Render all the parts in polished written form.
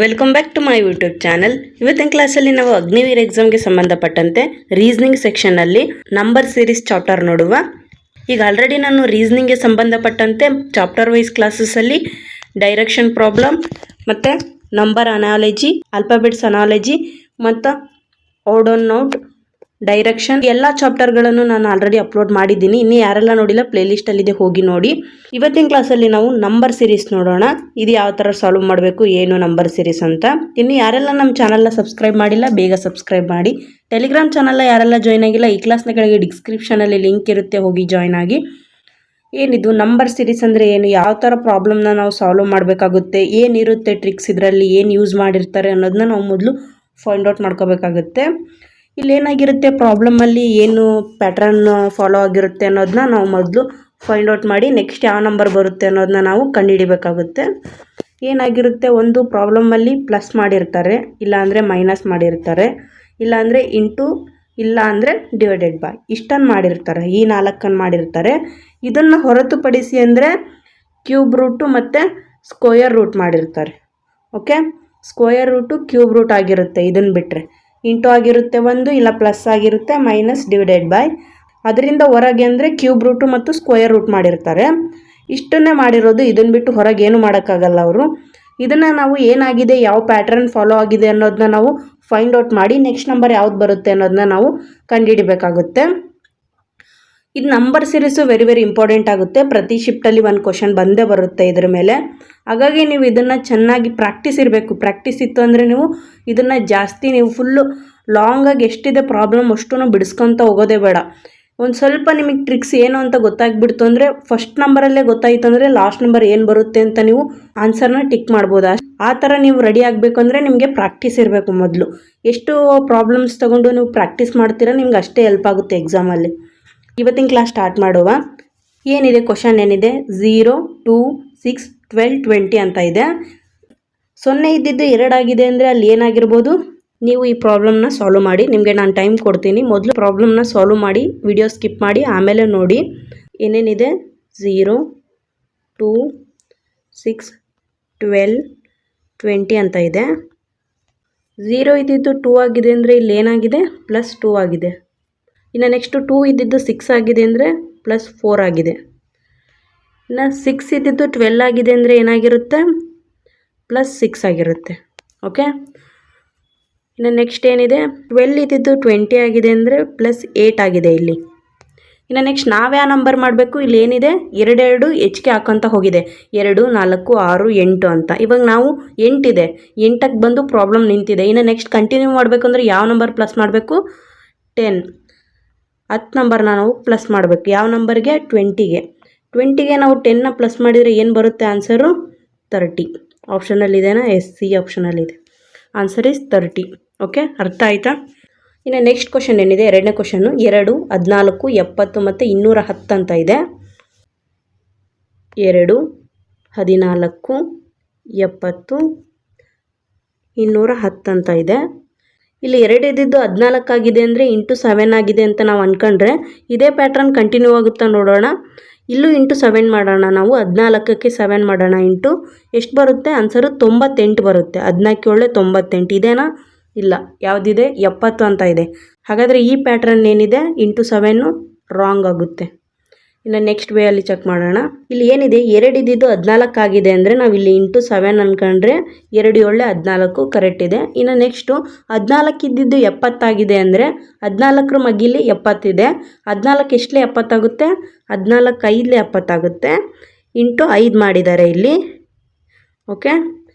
Welcome back to my YouTube channel. ಇವತ್ತಿನ ಕ್ಲಾಸಲ್ಲಿ ನಾವು ಅಗ್ನಿವೀರ್ ಎಕ್ಸಾಮ್ಗೆ ಸಂಬಂಧಪಟ್ಟಂತೆ ರೀಸನಿಂಗ್ ಸೆಕ್ಷನ್ನಲ್ಲಿ ನಂಬರ್ ಸೀರೀಸ್ ಚಾಪ್ಟರ್ ನೋಡುವ. ಈಗ ಆಲ್ರೆಡಿ ನಾನು ರೀಸನಿಂಗ್ಗೆ ಸಂಬಂಧಪಟ್ಟಂತೆ ಚಾಪ್ಟರ್ ವೈಸ್ ಕ್ಲಾಸಸ್ಸಲ್ಲಿ ಡೈರೆಕ್ಷನ್ ಪ್ರಾಬ್ಲಮ್ ಮತ್ತು ನಂಬರ್ ಅನಾಲಜಿ, ಆಲ್ಫಾಬೆಟ್ಸ್ ಅನಾಲಜಿ ಮತ್ತು ಓಡ್ ಆನ್ ನೋಟ್, ಡೈರೆಕ್ಷನ್ ಎಲ್ಲ ಚಾಪ್ಟರ್ಗಳನ್ನು ನಾನು ಆಲ್ರೆಡಿ ಅಪ್ಲೋಡ್ ಮಾಡಿದ್ದೀನಿ. ಇನ್ನು ಯಾರೆಲ್ಲ ನೋಡಿಲ್ಲ ಪ್ಲೇಲಿಸ್ಟಲ್ಲಿದೆ, ಹೋಗಿ ನೋಡಿ. ಇವತ್ತಿನ ಕ್ಲಾಸಲ್ಲಿ ನಾವು ನಂಬರ್ ಸೀರೀಸ್ ನೋಡೋಣ. ಇದು ಯಾವ ಥರ ಸಾಲ್ವ್ ಮಾಡಬೇಕು, ಏನು ನಂಬರ್ ಸೀರೀಸ್ ಅಂತ. ಇನ್ನು ಯಾರೆಲ್ಲ ನಮ್ಮ ಚಾನಲ್ನ ಸಬ್ಸ್ಕ್ರೈಬ್ ಮಾಡಿಲ್ಲ ಬೇಗ ಸಬ್ಸ್ಕ್ರೈಬ್ ಮಾಡಿ. ಟೆಲಿಗ್ರಾಮ್ ಚಾನಲ್ನ ಯಾರೆಲ್ಲ ಜಾಯ್ನ್ ಆಗಿಲ್ಲ, ಈ ಕ್ಲಾಸ್ನ ಕೆಳಗೆ ಡಿಸ್ಕ್ರಿಪ್ಷನಲ್ಲಿ ಲಿಂಕ್ ಇರುತ್ತೆ, ಹೋಗಿ ಜಾಯ್ನ್ ಆಗಿ. ಏನಿದು ನಂಬರ್ ಸೀರೀಸ್ ಅಂದರೆ ಏನು, ಯಾವ ಥರ ಪ್ರಾಬ್ಲಮ್ನ ನಾವು ಸಾಲ್ವ್ ಮಾಡಬೇಕಾಗುತ್ತೆ, ಏನಿರುತ್ತೆ ಟ್ರಿಕ್ಸ್ ಇದರಲ್ಲಿ, ಏನು ಯೂಸ್ ಮಾಡಿರ್ತಾರೆ ಅನ್ನೋದನ್ನ ನಾವು ಮೊದಲು ಫೈಂಡ್ ಔಟ್ ಮಾಡ್ಕೋಬೇಕಾಗುತ್ತೆ. ಇಲ್ಲೇನಾಗಿರುತ್ತೆ ಪ್ರಾಬ್ಲಮಲ್ಲಿ ಏನು ಪ್ಯಾಟ್ರನ್ ಫಾಲೋ ಆಗಿರುತ್ತೆ ಅನ್ನೋದನ್ನ ನಾವು ಮೊದಲು ಫೈಂಡ್ ಔಟ್ ಮಾಡಿ ನೆಕ್ಸ್ಟ್ ಯಾವ ನಂಬರ್ ಬರುತ್ತೆ ಅನ್ನೋದನ್ನ ನಾವು ಕಂಡುಹಿಡಿಬೇಕಾಗುತ್ತೆ. ಏನಾಗಿರುತ್ತೆ, ಒಂದು ಪ್ರಾಬ್ಲಮಲ್ಲಿ ಪ್ಲಸ್ ಮಾಡಿರ್ತಾರೆ, ಇಲ್ಲಾಂದರೆ ಮೈನಸ್ ಮಾಡಿರ್ತಾರೆ, ಇಲ್ಲಾಂದರೆ ಇಂಟು, ಇಲ್ಲ ಅಂದರೆ ಡಿವೈಡೆಡ್ ಬೈ, ಇಷ್ಟನ್ನು ಮಾಡಿರ್ತಾರೆ, ಈ 4 ಮಾಡಿರ್ತಾರೆ. ಇದನ್ನು ಹೊರತುಪಡಿಸಿ ಅಂದರೆ ಕ್ಯೂಬ್ ರೂಟು ಮತ್ತು ಸ್ಕ್ವೇರ್ ರೂಟ್ ಮಾಡಿರ್ತಾರೆ. Okay, square root cube root ಆಗಿರುತ್ತೆ. ಇದನ್ನು ಬಿಟ್ಟರೆ ಇಂಟು ಆಗಿರುತ್ತೆ ಒಂದು, ಇಲ್ಲ ಪ್ಲಸ್ ಆಗಿರುತ್ತೆ, ಮೈನಸ್ ಡಿವೈಡೆಡ್ ಬೈ. ಅದರಿಂದ ಹೊರಗೆ ಅಂದರೆ ಕ್ಯೂಬ್ ರೂಟು ಮತ್ತು ಸ್ಕ್ವೇರ್ ರೂಟ್ ಮಾಡಿರ್ತಾರೆ. ಇಷ್ಟನ್ನೇ ಮಾಡಿರೋದು, ಇದನ್ನು ಬಿಟ್ಟು ಹೊರಗೆ ಏನು ಮಾಡೋಕ್ಕಾಗಲ್ಲ ಅವರು. ಇದನ್ನು ನಾವು ಏನಾಗಿದೆ, ಯಾವ ಪ್ಯಾಟ್ರನ್ ಫಾಲೋ ಆಗಿದೆ ಅನ್ನೋದನ್ನ ನಾವು ಫೈಂಡ್ ಔಟ್ ಮಾಡಿ ನೆಕ್ಸ್ಟ್ ನಂಬರ್ ಯಾವ್ದು ಬರುತ್ತೆ ಅನ್ನೋದನ್ನ ನಾವು ಕಂಡುಹಿಡಿಬೇಕಾಗುತ್ತೆ. ಇದು ನಂಬರ್ ಸೀರೀಸು ವೆರಿ ಇಂಪಾರ್ಟೆಂಟ್ ಆಗುತ್ತೆ. ಪ್ರತಿ ಶಿಫ್ಟಲ್ಲಿ ಒಂದು ಕ್ವಶನ್ ಬಂದೇ ಬರುತ್ತೆ ಇದ್ರ ಮೇಲೆ. ಹಾಗಾಗಿ ನೀವು ಇದನ್ನು ಚೆನ್ನಾಗಿ ಪ್ರಾಕ್ಟೀಸ್ ಇರಬೇಕು. ಪ್ರಾಕ್ಟೀಸ್ ಇತ್ತು ಅಂದರೆ ನೀವು ಇದನ್ನು ಜಾಸ್ತಿ ನೀವು ಫುಲ್ಲು ಲಾಂಗಾಗಿ ಎಷ್ಟಿದೆ ಪ್ರಾಬ್ಲಮ್ ಅಷ್ಟೂ ಬಿಡಿಸ್ಕೊತ ಹೋಗೋದೇ ಬೇಡ. ಒಂದು ಸ್ವಲ್ಪ ನಿಮಗೆ ಟ್ರಿಕ್ಸ್ ಏನು ಅಂತ ಗೊತ್ತಾಗ್ಬಿಡ್ತು ಅಂದರೆ, ಫಸ್ಟ್ ನಂಬರಲ್ಲೇ ಗೊತ್ತಾಯಿತು ಅಂದರೆ ಲಾಸ್ಟ್ ನಂಬರ್ ಏನು ಬರುತ್ತೆ ಅಂತ ನೀವು ಆನ್ಸರ್ನ ಟಿಕ್ ಮಾಡ್ಬೋದು. ಆ ಥರ ನೀವು ರೆಡಿ ಆಗಬೇಕು ಅಂದರೆ ನಿಮಗೆ ಪ್ರಾಕ್ಟೀಸ್ ಇರಬೇಕು. ಮೊದಲು ಎಷ್ಟು ಪ್ರಾಬ್ಲಮ್ಸ್ ತೊಗೊಂಡು ನೀವು ಪ್ರಾಕ್ಟೀಸ್ ಮಾಡ್ತೀರಾ ನಿಮ್ಗೆ ಅಷ್ಟೇ ಹೆಲ್ಪ್ ಆಗುತ್ತೆ ಎಕ್ಸಾಮಲ್ಲಿ. ಇವತ್ತಿನ ಕ್ಲಾಸ್ ಸ್ಟಾರ್ಟ್ ಮಾಡುವ. ಏನಿದೆ ಕ್ವಶನ್ ಏನಿದೆ, 0, 2, 6, 12, 20 ಅಂತ ಇದೆ. 0 ಇದ್ದಿದ್ದು 2 ಆಗಿದೆ ಅಂದರೆ ಅಲ್ಲಿ ಏನಾಗಿರ್ಬೋದು, ನೀವು ಈ ಪ್ರಾಬ್ಲಮ್ನ ಸಾಲ್ವ್ ಮಾಡಿ. ನಿಮಗೆ ನಾನು ಟೈಮ್ ಕೊಡ್ತೀನಿ, ಮೊದಲು ಪ್ರಾಬ್ಲಮ್ನ ಸಾಲ್ವ್ ಮಾಡಿ, ವಿಡಿಯೋ ಸ್ಕಿಪ್ ಮಾಡಿ ಆಮೇಲೆ ನೋಡಿ. ಏನೇನಿದೆ, 0, 2, 6, 12, 20 ಅಂತ ಇದೆ. 0 ಇದ್ದಿದ್ದು 2 ಆಗಿದೆ ಅಂದರೆ ಇಲ್ಲಿ ಏನಾಗಿದೆ, +2 ಆಗಿದೆ. ಇನ್ನು ನೆಕ್ಸ್ಟು 2 ಇದ್ದಿದ್ದು 6 ಆಗಿದೆ ಅಂದರೆ +4 ಆಗಿದೆ. ಇನ್ನು 6 ಇದ್ದಿದ್ದು 12 ಆಗಿದೆ ಅಂದರೆ ಏನಾಗಿರುತ್ತೆ, +6 ಆಗಿರುತ್ತೆ. ಓಕೆ, ಇನ್ನು ನೆಕ್ಸ್ಟ್ ಏನಿದೆ, 12 ಇದ್ದಿದ್ದು 20 ಆಗಿದೆ ಅಂದರೆ +8 ಆಗಿದೆ ಇಲ್ಲಿ. ಇನ್ನು ನೆಕ್ಸ್ಟ್ ನಾವು ಯಾವ ನಂಬರ್ ಮಾಡಬೇಕು, ಇಲ್ಲಿ ಏನಿದೆ 2 ಹೆಚ್ಚಿಗೆ ಹಾಕೋಂತ ಹೋಗಿದೆ, 2, 4, 6, 8 ಅಂತ. ಇವಾಗ ನಾವು 8 ಇದೆ, 8ಕ್ಕೆ ಬಂದು ಪ್ರಾಬ್ಲಮ್ ನಿಂತಿದೆ. ಇನ್ನು ನೆಕ್ಸ್ಟ್ ಕಂಟಿನ್ಯೂ ಮಾಡಬೇಕು ಅಂದರೆ ಯಾವ ನಂಬರ್ ಪ್ಲಸ್ ಮಾಡಬೇಕು, 10 ನಂಬರ್ನ ನಾವು ಪ್ಲಸ್ ಮಾಡಬೇಕು. ಯಾವ ನಂಬರ್ಗೆ, 20ಗೆ ನಾವು 10ನ ಪ್ಲಸ್ ಮಾಡಿದರೆ ಏನು ಬರುತ್ತೆ ಆನ್ಸರು, 30. ಆಪ್ಷನಲ್ಲಿದೆನಾ, ಸಿ ಆಪ್ಷನಲ್ಲಿದೆ. Answer is 30. ಓಕೆ, ಅರ್ಥ ಆಯಿತಾ? ಇನ್ನು ನೆಕ್ಸ್ಟ್ ಕ್ವಶನ್ ಏನಿದೆ, ಎರಡನೇ ಕ್ವಶನ್ನು, 2, 14, 70 ಮತ್ತು 210 ಅಂತ ಇದೆ. 2, 14, 70, 210 ಅಂತ ಇದೆ. ಇಲ್ಲಿ 2 ಇದ್ದಿದ್ದು 14 ಆಗಿದೆ ಅಂದರೆ ಇಂಟು 7 ಆಗಿದೆ ಅಂತ ನಾವು ಅಂದ್ಕೊಂಡ್ರೆ ಇದೇ ಪ್ಯಾಟ್ರನ್ ಕಂಟಿನ್ಯೂ ಆಗುತ್ತಾ ನೋಡೋಣ. ಇಲ್ಲೂ ಇಂಟು 7 ಮಾಡೋಣ ನಾವು, 14ಕ್ಕೆ 7 ಮಾಡೋಣ. ಇಂಟು ಎಷ್ಟು ಬರುತ್ತೆ ಆನ್ಸರು, 98 ಬರುತ್ತೆ. 14 98 ಇದೇನಾ, ಇಲ್ಲ, ಯಾವುದಿದೆ, 70 ಅಂತ ಇದೆ. ಹಾಗಾದರೆ ಈ ಪ್ಯಾಟ್ರನ್ ಏನಿದೆ, ಇಂಟು 7 ರಾಂಗ್ ಆಗುತ್ತೆ. ಇನ್ನು ನೆಕ್ಸ್ಟ್ ವೇಯಲ್ಲಿ ಚೆಕ್ ಮಾಡೋಣ. ಇಲ್ಲಿ ಏನಿದೆ, 2 ಇದ್ದಿದ್ದು 14 ಆಗಿದೆ ಅಂದರೆ ನಾವು ಇಲ್ಲಿ ಇಂಟು 7 ಅಂದ್ಕೊಂಡ್ರೆ 2 14 ಕರೆಕ್ಟ್ ಇದೆ. ಇನ್ನು ನೆಕ್ಸ್ಟು 14 ಇದ್ದಿದ್ದು 70 ಆಗಿದೆ ಅಂದರೆ 14 ಮಗ್ಗಿಲಿ 70 ಇದೆ. 14 ಎಷ್ಟಲೇ 70 ಆಗುತ್ತೆ, 14 5ಲೇ 70 ಆಗುತ್ತೆ. ಇಂಟು 5 ಮಾಡಿದ್ದಾರೆ ಇಲ್ಲಿ. ಓಕೆ,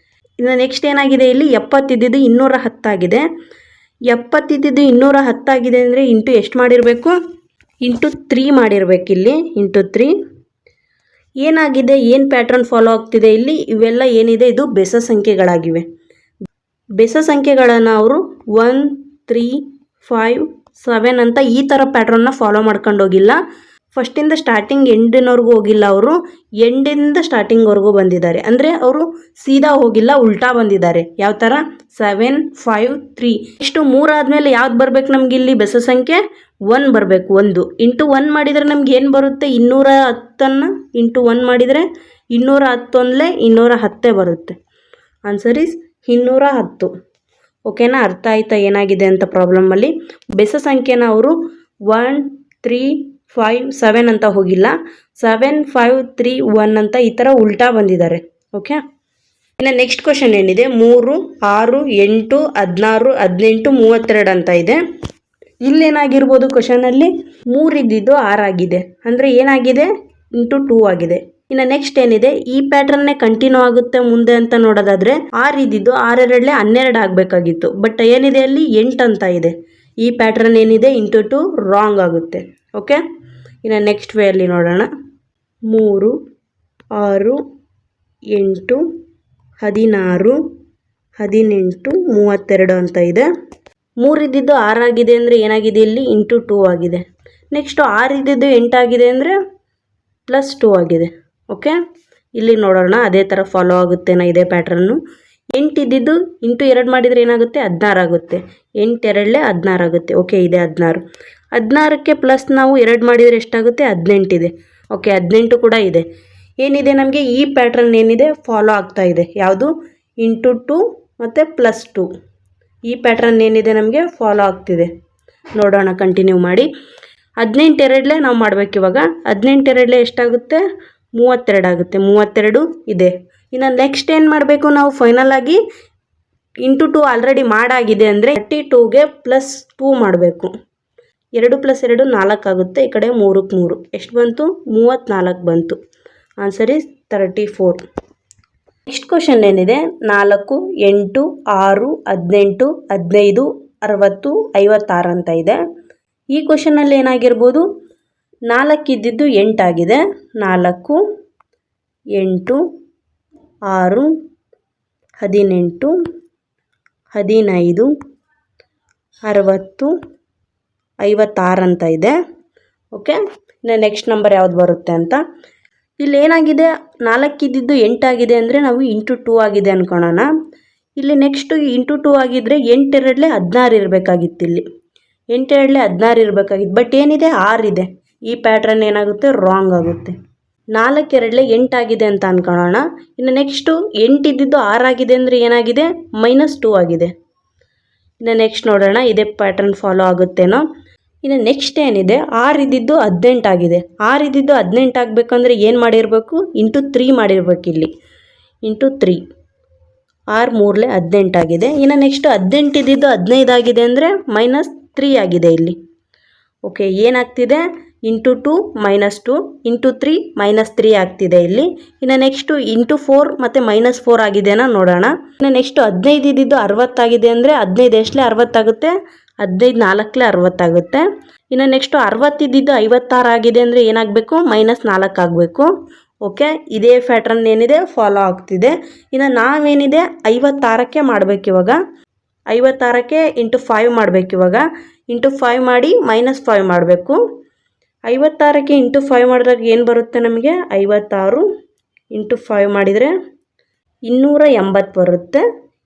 ಇನ್ನು ನೆಕ್ಸ್ಟ್ ಏನಾಗಿದೆ, ಇಲ್ಲಿ 70 ಇದ್ದಿದ್ದು 210 ಆಗಿದೆ. 70 ಇದ್ದಿದ್ದು 210 ಆಗಿದೆ ಅಂದರೆ ಇಂಟು ಎಷ್ಟು ಮಾಡಿರಬೇಕು, ಇಂಟು 3 ಮಾಡಿರ್ಬೇಕು ಇಲ್ಲಿ. ಇಂಟು 3 ಏನಾಗಿದೆ, ಏನು ಪ್ಯಾಟ್ರನ್ ಫಾಲೋ ಆಗ್ತಿದೆ ಇಲ್ಲಿ, ಇವೆಲ್ಲ ಏನಿದೆ ಇದು ಬೆಸ ಸಂಖ್ಯೆಗಳಾಗಿವೆ. ಬೆಸ ಸಂಖ್ಯೆಗಳನ್ನು ಅವರು 1, 3, 5, 7 ಅಂತ ಈ ಥರ ಪ್ಯಾಟ್ರನ್ನ ಫಾಲೋ ಮಾಡ್ಕೊಂಡು ಹೋಗಿಲ್ಲ. ಫಸ್ಟಿಂದ ಸ್ಟಾರ್ಟಿಂಗ್ ಎಂಡಿನವರೆಗೂ ಹೋಗಿಲ್ಲ, ಅವರು ಎಂಡಿಂದ ಸ್ಟಾರ್ಟಿಂಗ್ವರೆಗೂ ಬಂದಿದ್ದಾರೆ. ಅಂದರೆ ಅವರು ಸೀದಾ ಹೋಗಿಲ್ಲ, ಉಲ್ಟಾ ಬಂದಿದ್ದಾರೆ. ಯಾವ ಥರ, 7, 5, 3. ಇಷ್ಟು 3 ಆದಮೇಲೆ ಯಾವ್ದು ಬರಬೇಕು ನಮ್ಗೆ, ಇಲ್ಲಿ ಬೆಸ ಸಂಖ್ಯೆ 1 ಬರಬೇಕು. 1 ಇಂಟು 1 ಮಾಡಿದರೆ ನಮ್ಗೆ ಏನು ಬರುತ್ತೆ, 210 ಇಂಟು 1 ಮಾಡಿದರೆ 210 210 ಬರುತ್ತೆ. Answer is 210. ಓಕೆನಾ, ಅರ್ಥ ಆಯ್ತಾ ಏನಾಗಿದೆ ಅಂತ ಪ್ರಾಬ್ಲಮಲ್ಲಿ. ಬೆಸ ಸಂಖ್ಯೆನ ಅವರು 1 3 5 7 ಅಂತ ಹೋಗಿಲ್ಲ, 7 5 3 1 ಅಂತ ಈ ಥರ ಉಲ್ಟಾ ಬಂದಿದ್ದಾರೆ. ಓಕೆ, ಇನ್ನು ನೆಕ್ಸ್ಟ್ ಕ್ವಶನ್ ಏನಿದೆ, 3 6 8 16 18 32 ಅಂತ ಇದೆ. ಇಲ್ಲೇನಾಗಿರ್ಬೋದು ಕ್ವಶನಲ್ಲಿ 3 ಇದ್ದಿದ್ದು 6 ಆಗಿದೆ, ಅಂದರೆ ಏನಾಗಿದೆ ಇಂಟು 2 ಆಗಿದೆ. ಇನ್ನು ನೆಕ್ಸ್ಟ್ ಏನಿದೆ, ಈ ಪ್ಯಾಟ್ರನ್ನೇ ಕಂಟಿನ್ಯೂ ಆಗುತ್ತೆ ಮುಂದೆ ಅಂತ ನೋಡೋದಾದ್ರೆ 6 ಇದ್ದಿದ್ದು 6 2 12 ಆಗಬೇಕಾಗಿತ್ತು, ಬಟ್ ಏನಿದೆ ಅಲ್ಲಿ 8 ಅಂತ ಇದೆ. ಈ ಪ್ಯಾಟ್ರನ್ ಏನಿದೆ ಇಂಟು 2 ರಾಂಗ್ ಆಗುತ್ತೆ. ಓಕೆ, ಇನ್ನು ನೆಕ್ಸ್ಟ್ ವೇಯಲ್ಲಿ ನೋಡೋಣ. 3 6 8 16 18 32 ಅಂತ ಇದೆ. 3 ಇದ್ದಿದ್ದು 6 ಆಗಿದೆ ಅಂದರೆ ಏನಾಗಿದೆ ಇಲ್ಲಿ ಇಂಟು 2 ಆಗಿದೆ. ನೆಕ್ಸ್ಟು 6 ಇದ್ದಿದ್ದು 8 ಆಗಿದೆ ಅಂದರೆ ಪ್ಲಸ್ 2 ಆಗಿದೆ. ಓಕೆ, ಇಲ್ಲಿ ನೋಡೋಣ ಅದೇ ಥರ ಫಾಲೋ ಆಗುತ್ತೇನೋ ಇದೇ ಪ್ಯಾಟ್ರನ್ನು. 8 ಇದ್ದಿದ್ದು ಇಂಟು 2 ಮಾಡಿದರೆ ಏನಾಗುತ್ತೆ 16 ಆಗುತ್ತೆ. 8 2 16 ಆಗುತ್ತೆ. ಓಕೆ, ಇದೆ 16. 16ಕ್ಕೆ ಪ್ಲಸ್ ನಾವು 2 ಮಾಡಿದರೆ ಎಷ್ಟಾಗುತ್ತೆ 18 ಇದೆ. ಓಕೆ, 18 ಕೂಡ ಇದೆ. ಏನಿದೆ ನಮಗೆ ಈ ಪ್ಯಾಟ್ರನ್ ಏನಿದೆ ಫಾಲೋ ಆಗ್ತಾ ಇದೆ, ಯಾವುದು ಇಂಟು 2 ಮತ್ತು ಪ್ಲಸ್ 2. ಈ ಪ್ಯಾಟ್ರನ್ ಏನಿದೆ ನಮಗೆ ಫಾಲೋ ಆಗ್ತಿದೆ. ನೋಡೋಣ, ಕಂಟಿನ್ಯೂ ಮಾಡಿ. 18 2 ನಾವು ಮಾಡಬೇಕು ಇವಾಗ. 18 2 ಎಷ್ಟಾಗುತ್ತೆ 32 ಆಗುತ್ತೆ. 32 ಇದೆ. ಇನ್ನು ನೆಕ್ಸ್ಟ್ ಏನು ಮಾಡಬೇಕು ನಾವು ಫೈನಲ್ ಆಗಿ ಇಂಟು 2 ಆಲ್ರೆಡಿ ಮಾಡಾಗಿದೆ ಅಂದರೆ 32ಗೆ ಪ್ಲಸ್ 2 ಮಾಡಬೇಕು. 2 + 2 4 ಆಗುತ್ತೆ. ಈ ಕಡೆ 3ಕ್ಕೆ 3 ಎಷ್ಟು ಬಂತು 34 ಬಂತು. Answer is 34. ನೆಕ್ಸ್ಟ್ ಕ್ವಶನ್ ಏನಿದೆ, 4 8 6 18 15 60 56 ಅಂತ ಇದೆ. ಈ ಕ್ವಶನಲ್ಲಿ ಏನಾಗಿರ್ಬೋದು, 4 ಇದ್ದಿದ್ದು 8 ಆಗಿದೆ. 4 8 6 18 15 60 56 ಅಂತ ಇದೆ. ಓಕೆ, ಇನ್ನು ನೆಕ್ಸ್ಟ್ ನಂಬರ್ ಯಾವ್ದು ಬರುತ್ತೆ ಅಂತ. ಇಲ್ಲಿ ಏನಾಗಿದೆ 4 ಇದ್ದಿದ್ದು 8 ಆಗಿದೆ ಅಂದರೆ ನಾವು ಇಂಟು 2 ಆಗಿದೆ ಅಂದ್ಕೊಳ್ಳೋಣ. ಇಲ್ಲಿ ನೆಕ್ಸ್ಟು ಇಂಟು 2 ಆಗಿದ್ದರೆ 8 2 16 ಇರಬೇಕಾಗಿತ್ತು. ಇಲ್ಲಿ 8 2 16 ಇರಬೇಕಾಗಿತ್ತು, ಬಟ್ ಏನಿದೆ 6 ಇದೆ. ಈ ಪ್ಯಾಟ್ರನ್ ಏನಾಗುತ್ತೆ ರಾಂಗ್ ಆಗುತ್ತೆ. 4 2 8 ಆಗಿದೆ ಅಂತ ಅಂದ್ಕೊಳ್ಳೋಣ. ಇನ್ನು ನೆಕ್ಸ್ಟು 8 ಇದ್ದಿದ್ದು 6 ಆಗಿದೆ ಅಂದರೆ ಏನಾಗಿದೆ -2 ಆಗಿದೆ. ಇನ್ನು ನೆಕ್ಸ್ಟ್ ನೋಡೋಣ ಇದೇ ಪ್ಯಾಟ್ರನ್ ಫಾಲೋ ಆಗುತ್ತೇನೋ. ಇನ್ನು ನೆಕ್ಸ್ಟ್ ಏನಿದೆ 6 ಇದ್ದಿದ್ದು 18 ಆಗಿದೆ. 6 ಇದ್ದಿದ್ದು 18 ಆಗಬೇಕಂದ್ರೆ ಏನು ಮಾಡಿರಬೇಕು ಇಂಟು 3 ಮಾಡಿರ್ಬೇಕು. ಇಲ್ಲಿ ಇಂಟು 3 6 3 18 ಆಗಿದೆ. ಇನ್ನು ನೆಕ್ಸ್ಟ್ 18 ಇದ್ದಿದ್ದು 15 ಆಗಿದೆ ಅಂದರೆ -3 ಆಗಿದೆ ಇಲ್ಲಿ. ಓಕೆ, ಏನಾಗ್ತಿದೆ ಇಂಟು 2 -2 ಇಂಟು 3 -3 ಆಗ್ತಿದೆ ಇಲ್ಲಿ. ಇನ್ನು ನೆಕ್ಸ್ಟು ಇಂಟು 4 ಮತ್ತು -4 ಆಗಿದೆನಾ ನೋಡೋಣ. ಇನ್ನು ನೆಕ್ಸ್ಟು 15 ಇದ್ದಿದ್ದು 60 ಆಗಿದೆ ಅಂದರೆ 15 ಎಷ್ಟಲೇ 60 ಆಗುತ್ತೆ, 15 4 60 ಆಗುತ್ತೆ. ಇನ್ನು ನೆಕ್ಸ್ಟು 60 ಇದ್ದಿದ್ದು 56 ಆಗಿದೆ ಅಂದರೆ ಏನಾಗಬೇಕು -4 ಆಗಬೇಕು. ಓಕೆ, ಇದೇ ಪ್ಯಾಟ್ರನ್ ಏನಿದೆ ಫಾಲೋ ಆಗ್ತಿದೆ. ಇನ್ನು ನಾವೇನಿದೆ 56ಕ್ಕೆ ಮಾಡಬೇಕು ಇವಾಗ. 56ಕ್ಕೆ ಇಂಟು 5 ಮಾಡಬೇಕು ಇವಾಗ. ಇಂಟು 5 ಮಾಡಿ -5 ಮಾಡಬೇಕು. 56ಕ್ಕೆ ಇಂಟು 5 ಮಾಡಿದಾಗ ಏನು ಬರುತ್ತೆ ನಮಗೆ 56 ಇಂಟು 5 ಮಾಡಿದರೆ 280 ಬರುತ್ತೆ.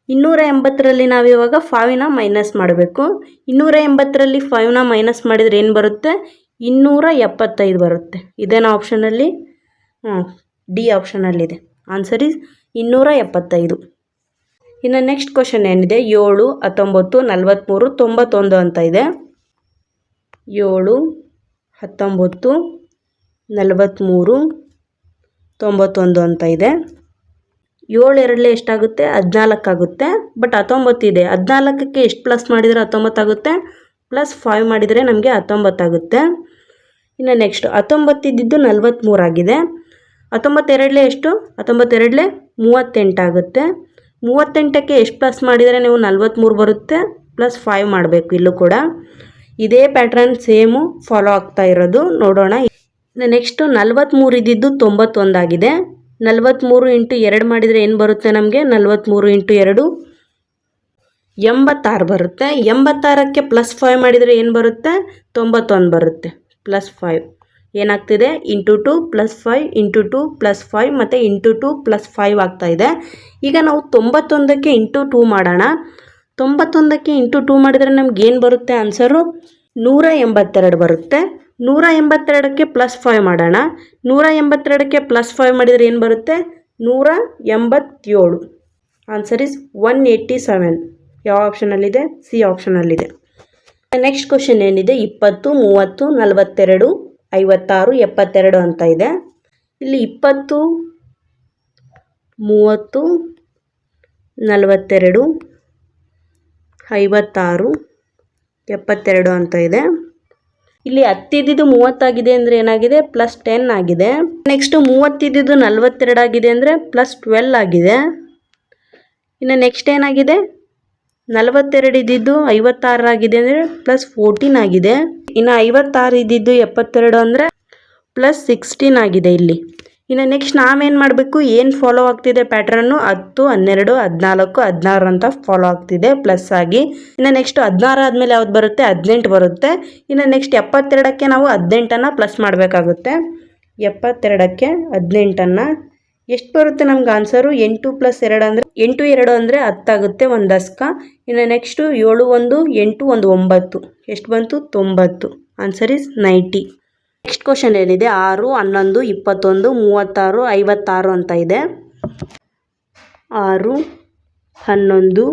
280ರಲ್ಲಿ ನಾವು ಇವಾಗ 5ನ ಮೈನಸ್ ಮಾಡಬೇಕು. 280ರಲ್ಲಿ 5ನ ಮೈನಸ್ ಮಾಡಿದರೆ ಏನು ಬರುತ್ತೆ 275 ಬರುತ್ತೆ. ಇದೇನಾ ಆಪ್ಷನಲ್ಲಿ? ಡಿ ಆಪ್ಷನಲ್ಲಿದೆ. Answer is 275. ಇನ್ನು ನೆಕ್ಸ್ಟ್ ಕ್ವಶನ್ ಏನಿದೆ, 7 19 43 91 ಅಂತ ಇದೆ. 7 19 43 91 ಅಂತ ಇದೆ. 7 2 ಎಷ್ಟಾಗುತ್ತೆ 14 ಆಗುತ್ತೆ, ಬಟ್ 19 ಇದೆ. 14ಕ್ಕೆ ಎಷ್ಟು ಪ್ಲಸ್ ಮಾಡಿದರೆ 19 ಆಗುತ್ತೆ, ಪ್ಲಸ್ 5 ಮಾಡಿದರೆ ನಮಗೆ 19 ಆಗುತ್ತೆ. ಇನ್ನು ನೆಕ್ಸ್ಟ್ 19 ಇದ್ದಿದ್ದು 43 ಆಗಿದೆ. 19 2 ಎಷ್ಟು 19 2 38 ಆಗುತ್ತೆ. 38ಕ್ಕೆ ಎಷ್ಟು ಪ್ಲಸ್ ಮಾಡಿದರೆ ನೀವು 43 ಬರುತ್ತೆ, ಪ್ಲಸ್ 5 ಮಾಡಬೇಕು. ಇಲ್ಲೂ ಕೂಡ ಇದೇ ಪ್ಯಾಟ್ರನ್ ಸೇಮು ಫಾಲೋ ಆಗ್ತಾ ಇರೋದು. ನೋಡೋಣ. ನೆಕ್ಸ್ಟು 43 ಇದ್ದಿದ್ದು 91 ಆಗಿದೆ. 43 ಇಂಟು 2 ಮಾಡಿದರೆ ಏನು ಬರುತ್ತೆ ನಮಗೆ 43 ಇಂಟು 2 86 ಬರುತ್ತೆ. 86ಕ್ಕೆ ಪ್ಲಸ್ 5 ಮಾಡಿದರೆ ಏನು ಬರುತ್ತೆ 91 ಬರುತ್ತೆ. ಪ್ಲಸ್ 5 ಏನಾಗ್ತಿದೆ ಇಂಟು 2 ಪ್ಲಸ್ 5 ಇಂಟು 2 ಪ್ಲಸ್ 5 ಮತ್ತು ಇಂಟು 2 ಪ್ಲಸ್ 5 ಆಗ್ತಾಯಿದೆ. ಈಗ ನಾವು 91ಕ್ಕೆ ಇಂಟು 2 ಮಾಡೋಣ. 91ಕ್ಕೆ ಇಂಟು 2 ಮಾಡಿದರೆ ನಮ್ಗೆ ಏನು ಬರುತ್ತೆ ಆನ್ಸರು 182 ಬರುತ್ತೆ. 182ಕ್ಕೆ ಪ್ಲಸ್ 5 ಮಾಡೋಣ. 182ಕ್ಕೆ ಪ್ಲಸ್ 5 ಮಾಡಿದರೆ ಏನು ಬರುತ್ತೆ 187. Answer is 187. ಯಾವ ಆಪ್ಷನಲ್ಲಿದೆ? ಸಿ ಆಪ್ಷನಲ್ಲಿದೆ. ನೆಕ್ಸ್ಟ್ ಕ್ವಶನ್ ಏನಿದೆ, 20, 30, 42, 56, 72 ಅಂತ ಇದೆ. ಇಲ್ಲಿ 20, 30, 42, 56, 72 ಅಂತ ಇದೆ. ಇಲ್ಲಿ 10 ಇದ್ದಿದ್ದು 30 ಆಗಿದೆ ಅಂದರೆ ಏನಾಗಿದೆ? +10 ಆಗಿದೆ. ನೆಕ್ಸ್ಟ್ 30 ಇದ್ದಿದ್ದು 42 ಆಗಿದೆ ಅಂದರೆ +12 ಆಗಿದೆ. ಇನ್ನು ನೆಕ್ಸ್ಟ್ ಏನಾಗಿದೆ? 42 ಇದ್ದಿದ್ದು 56 ಆಗಿದೆ ಅಂದರೆ +14 ಆಗಿದೆ. ಇನ್ನು 56 ಇದ್ದಿದ್ದು 72 ಅಂದರೆ +16 ಆಗಿದೆ ಇಲ್ಲಿ. ಇನ್ನು ನೆಕ್ಸ್ಟ್ ನಾವೇನು ಮಾಡಬೇಕು? ಏನು ಫಾಲೋ ಆಗ್ತಿದೆ ಪ್ಯಾಟ್ರನ್ನು? 10, 12, 14, 16 ಅಂತ ಫಾಲೋ ಆಗ್ತಿದೆ ಪ್ಲಸ್ ಆಗಿ. ಇನ್ನು ನೆಕ್ಸ್ಟ್ 16 ಆದಮೇಲೆ ಯಾವ್ದು ಬರುತ್ತೆ? 18 ಬರುತ್ತೆ. ಇನ್ನು ನೆಕ್ಸ್ಟ್ 72ಕ್ಕೆ ನಾವು 18ಅನ್ನು ಪ್ಲಸ್ ಮಾಡಬೇಕಾಗುತ್ತೆ. 72ಕ್ಕೆ 18ಅನ್ನು ಎಷ್ಟು ಬರುತ್ತೆ ನಮ್ಗೆ ಆನ್ಸರು? 8 + 2 ಅಂದರೆ 8 2 ಅಂದರೆ 10 ಆಗುತ್ತೆ, 1 ದಶಕ. ಇನ್ನು ನೆಕ್ಸ್ಟು 7 1 8 1 9 ಎಷ್ಟು ಬಂತು? 90. Answer is 90. ನೆಕ್ಸ್ಟ್ ಕ್ವಶನ್ ಏನಿದೆ, 6, 11, 21, 36, 56 ಅಂತ ಇದೆ. 6, 11,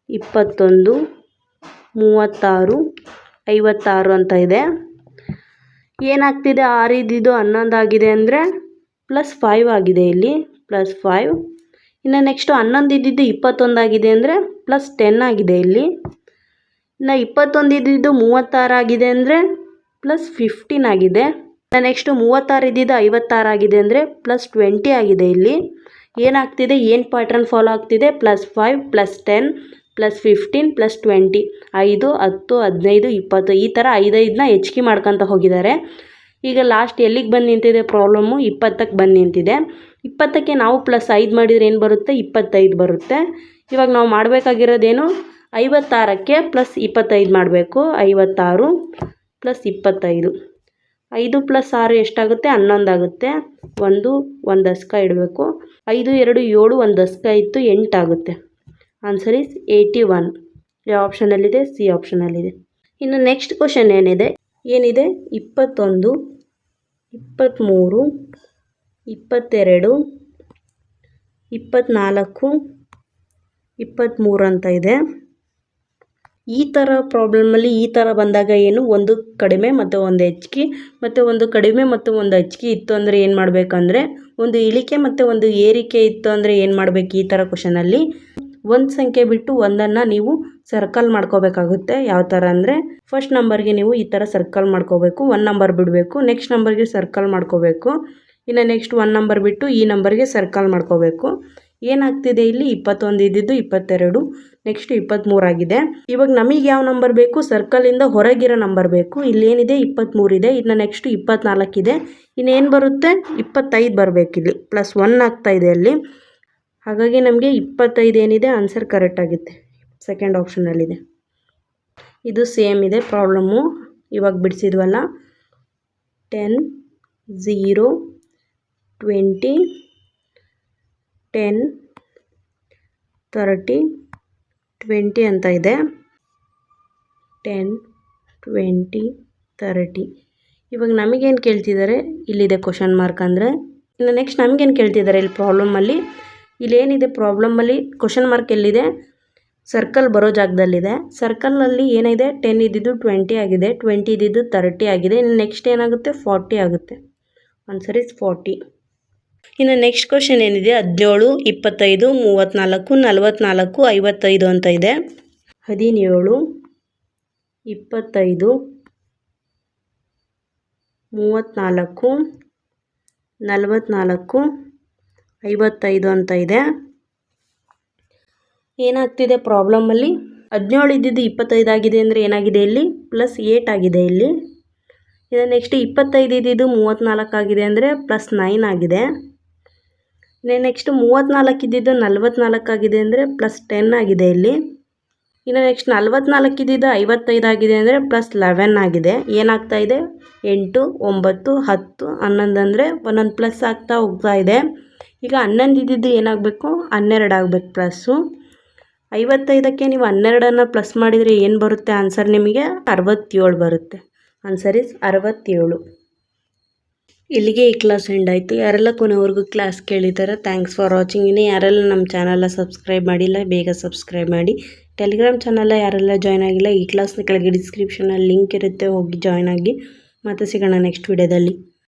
21, 36, 56 ಅಂತ ಇದೆ. ಏನಾಗ್ತಿದೆ? 6 ಇದ್ದಿದ್ದು 11 ಆಗಿದೆ ಅಂದರೆ +5 ಆಗಿದೆ ಇಲ್ಲಿ, +5. ಇನ್ನು ನೆಕ್ಸ್ಟು 11 ಇದ್ದಿದ್ದು 21 ಆಗಿದೆ ಅಂದರೆ +10 ಆಗಿದೆ ಇಲ್ಲಿ. ಇನ್ನು 21 ಇದ್ದಿದ್ದು 36 ಆಗಿದೆ ಅಂದರೆ +15 ಆಗಿದೆ. ನೆಕ್ಸ್ಟು 36 ಇದ್ದಿದ್ದು 56 ಆಗಿದೆ ಅಂದರೆ +20 ಆಗಿದೆ ಇಲ್ಲಿ. ಏನಾಗ್ತಿದೆ? ಏನು ಪ್ಯಾಟ್ರನ್ ಫಾಲೋ ಆಗ್ತಿದೆ? +5, +10, +15, +20. 5, 10, 15, 20 ಈ ಥರ 5ನ ಹೆಚ್ಚಿಗೆ ಮಾಡ್ಕೊತ ಹೋಗಿದ್ದಾರೆ. ಈಗ ಲಾಸ್ಟ್ ಎಲ್ಲಿಗೆ ಬಂದು ನಿಂತಿದೆ ಪ್ರಾಬ್ಲಮ್ಮು? 20ಕ್ಕೆ ಬಂದು ನಿಂತಿದೆ. 20ಕ್ಕೆ ನಾವು +5 ಮಾಡಿದರೆ ಏನು ಬರುತ್ತೆ? 25 ಬರುತ್ತೆ. ಇವಾಗ ನಾವು ಮಾಡಬೇಕಾಗಿರೋದೇನು? 56ಕ್ಕೆ +25 ಮಾಡಬೇಕು. 56 + 25. 5 + 6 ಎಷ್ಟಾಗುತ್ತೆ? 11 ಆಗುತ್ತೆ. 1 ದಶಕ ಇಡಬೇಕು. 5 2 7 1 ದಶಕ ಇತ್ತು, 8 ಆಗುತ್ತೆ. Answer is 81. ಯಾವ ಆಪ್ಷನಲ್ಲಿದೆ? ಸಿ ಆಪ್ಷನಲ್ಲಿದೆ. ಇನ್ನು ನೆಕ್ಸ್ಟ್ ಕ್ವಶನ್ ಏನಿದೆ? 21, 23, 22, 24, 23 ಅಂತ ಇದೆ. ಈ ಥರ ಪ್ರಾಬ್ಲಮಲ್ಲಿ ಈ ಥರ ಬಂದಾಗ ಏನು? ಒಂದು ಕಡಿಮೆ ಮತ್ತು ಒಂದು ಹೆಚ್ಚಿಗೆ, ಮತ್ತು ಒಂದು ಕಡಿಮೆ ಮತ್ತು ಒಂದು ಹೆಚ್ಚಿಗೆ ಇತ್ತು ಅಂದರೆ ಏನು ಮಾಡಬೇಕಂದ್ರೆ, ಒಂದು ಇಳಿಕೆ ಮತ್ತು ಒಂದು ಏರಿಕೆ ಇತ್ತು ಅಂದರೆ ಏನು ಮಾಡಬೇಕು? ಈ ಥರ ಕ್ವಶನಲ್ಲಿ ಒಂದು ಸಂಖ್ಯೆ ಬಿಟ್ಟು ಒಂದನ್ನು ನೀವು ಸರ್ಕಲ್ ಮಾಡ್ಕೋಬೇಕಾಗುತ್ತೆ. ಯಾವ ಥರ ಅಂದರೆ, ಫಸ್ಟ್ ನಂಬರ್ಗೆ ನೀವು ಈ ಥರ ಸರ್ಕಲ್ ಮಾಡ್ಕೋಬೇಕು, 1 ನಂಬರ್ ಬಿಡಬೇಕು. ನೆಕ್ಸ್ಟ್ ನಂಬರ್ಗೆ ಸರ್ಕಲ್ ಮಾಡ್ಕೋಬೇಕು. ಇನ್ನು ನೆಕ್ಸ್ಟ್ 1 ನಂಬರ್ ಬಿಟ್ಟು ಈ ನಂಬರ್ಗೆ ಸರ್ಕಲ್ ಮಾಡ್ಕೋಬೇಕು. ಏನಾಗ್ತಿದೆ ಇಲ್ಲಿ? 21 ಇದ್ದಿದ್ದು 22, ನೆಕ್ಸ್ಟ್ 23 ಆಗಿದೆ. ಇವಾಗ ನಮಗೆ ಯಾವ ನಂಬರ್ ಬೇಕು? ಸರ್ಕಲಿಂದ ಹೊರಗಿರೋ ನಂಬರ್ ಬೇಕು. ಇಲ್ಲೇನಿದೆ? 23 ಇದೆ. ಇನ್ನು ನೆಕ್ಸ್ಟ್ 24 ಇದೆ. ಇನ್ನೇನು ಬರುತ್ತೆ? 25 ಬರಬೇಕು. ಇಲ್ಲಿ +1 ಆಗ್ತಾ ಇದೆ ಅಲ್ಲಿ. ಹಾಗಾಗಿ ನಮಗೆ 25 ಏನಿದೆ? ಆನ್ಸರ್ ಕರೆಕ್ಟ್ ಆಗುತ್ತೆ, ಸೆಕೆಂಡ್ ಆಪ್ಷನಲ್ಲಿದೆ. ಇದು ಸೇಮ್ ಇದೆ ಪ್ರಾಬ್ಲಮ್ಮು ಇವಾಗ ಬಿಡಿಸಿದ್ವಲ್ಲ. 10, 0, 20, 10, 30, 20 ಅಂತ ಇದೆ. 10, 20, 30. ಇವಾಗ ನಮಗೇನು ಕೇಳ್ತಿದ್ದಾರೆ? ಇಲ್ಲಿದೆ ಕ್ವಶನ್ ಮಾರ್ಕ್ ಅಂದರೆ. ಇನ್ನು ನೆಕ್ಸ್ಟ್ ನಮಗೇನು ಕೇಳ್ತಿದ್ದಾರೆ ಇಲ್ಲಿ ಪ್ರಾಬ್ಲಮಲ್ಲಿ? ಇಲ್ಲೇನಿದೆ ಪ್ರಾಬ್ಲಮಲ್ಲಿ? ಕ್ವಶನ್ ಮಾರ್ಕ್ ಎಲ್ಲಿದೆ? ಸರ್ಕಲ್ ಬರೋ ಜಾಗದಲ್ಲಿದೆ. ಸರ್ಕಲಲ್ಲಿ ಏನಿದೆ? 10 ಇದ್ದಿದ್ದು 20 ಆಗಿದೆ, 20 ಇದ್ದಿದ್ದು 30 ಆಗಿದೆ. ಇನ್ನು ನೆಕ್ಸ್ಟ್ ಏನಾಗುತ್ತೆ? 40 ಆಗುತ್ತೆ. Answer is 40. ಇನ್ನು ನೆಕ್ಸ್ಟ್ ಕ್ವಶನ್ ಏನಿದೆ? 17, 25, 34, 44, 55 ಅಂತ ಇದೆ. 17, 25, 34, 44, 55 ಅಂತ ಇದೆ. ಏನಾಗ್ತಿದೆ ಪ್ರಾಬ್ಲಮಲ್ಲಿ? 17 ಇದ್ದಿದ್ದು 25 ಆಗಿದೆ ಅಂದರೆ ಏನಾಗಿದೆ ಇಲ್ಲಿ? +8 ಆಗಿದೆ ಇಲ್ಲಿ. ಇನ್ನು ನೆಕ್ಸ್ಟ್ 25 ಇದ್ದಿದ್ದು 34 ಆಗಿದೆ ಅಂದರೆ +9 ಆಗಿದೆ. ನೆಕ್ಸ್ಟ್ 34 ಇದ್ದಿದ್ದು 44 ಆಗಿದೆ ಅಂದರೆ +10 ಆಗಿದೆ ಇಲ್ಲಿ. ಇನ್ನು ನೆಕ್ಸ್ಟ್ 44 ಇದ್ದಿದ್ದು 55 ಆಗಿದೆ ಅಂದರೆ +11 ಆಗಿದೆ. ಏನಾಗ್ತಾ ಇದೆ? 8, 9, 10, 11 ಅಂದರೆ ಒಂದೊಂದು ಪ್ಲಸ್ ಆಗ್ತಾ ಹೋಗ್ತಾ ಇದೆ. ಈಗ 11 ಇದ್ದಿದ್ದು ಏನಾಗಬೇಕು? 12 ಆಗಬೇಕು ಪ್ಲಸ್ಸು. 55ಕ್ಕೆ ನೀವು 12ಅನ್ನು ಪ್ಲಸ್ ಮಾಡಿದರೆ ಏನು ಬರುತ್ತೆ ಆನ್ಸರ್? ನಿಮಗೆ 67 ಬರುತ್ತೆ. Answer is 67. ಇಲ್ಲಿಗೆ ಈ ಕ್ಲಾಸ್ ಎಂಡ್ ಆಯಿತು. ಯಾರೆಲ್ಲ ಕೊನೆವರೆಗೂ ಕ್ಲಾಸ್ ಕೇಳಿದ್ದಾರೆ ಥ್ಯಾಂಕ್ಸ್ ಫಾರ್ ವಾಚಿಂಗ್. ಇನ್ನೂ ಯಾರೆಲ್ಲ ನಮ್ಮ ಚಾನಲ್ನ ಸಬ್ಸ್ಕ್ರೈಬ್ ಮಾಡಿಲ್ಲ ಬೇಗ ಸಬ್ಸ್ಕ್ರೈಬ್ ಮಾಡಿ. ಟೆಲಿಗ್ರಾಮ್ ಚಾನಲ್ ಯಾರೆಲ್ಲ ಜಾಯ್ನ್ ಆಗಿಲ್ಲ ಈ ಕ್ಲಾಸ್ನ ಕೆಳಗೆ ಡಿಸ್ಕ್ರಿಪ್ಷನಲ್ಲಿ ಲಿಂಕ್ ಇರುತ್ತೆ, ಹೋಗಿ ಜಾಯ್ನ್ ಆಗಿ. ಮತ್ತೆ ಸಿಗೋಣ ನೆಕ್ಸ್ಟ್ ವಿಡಿಯೋದಲ್ಲಿ.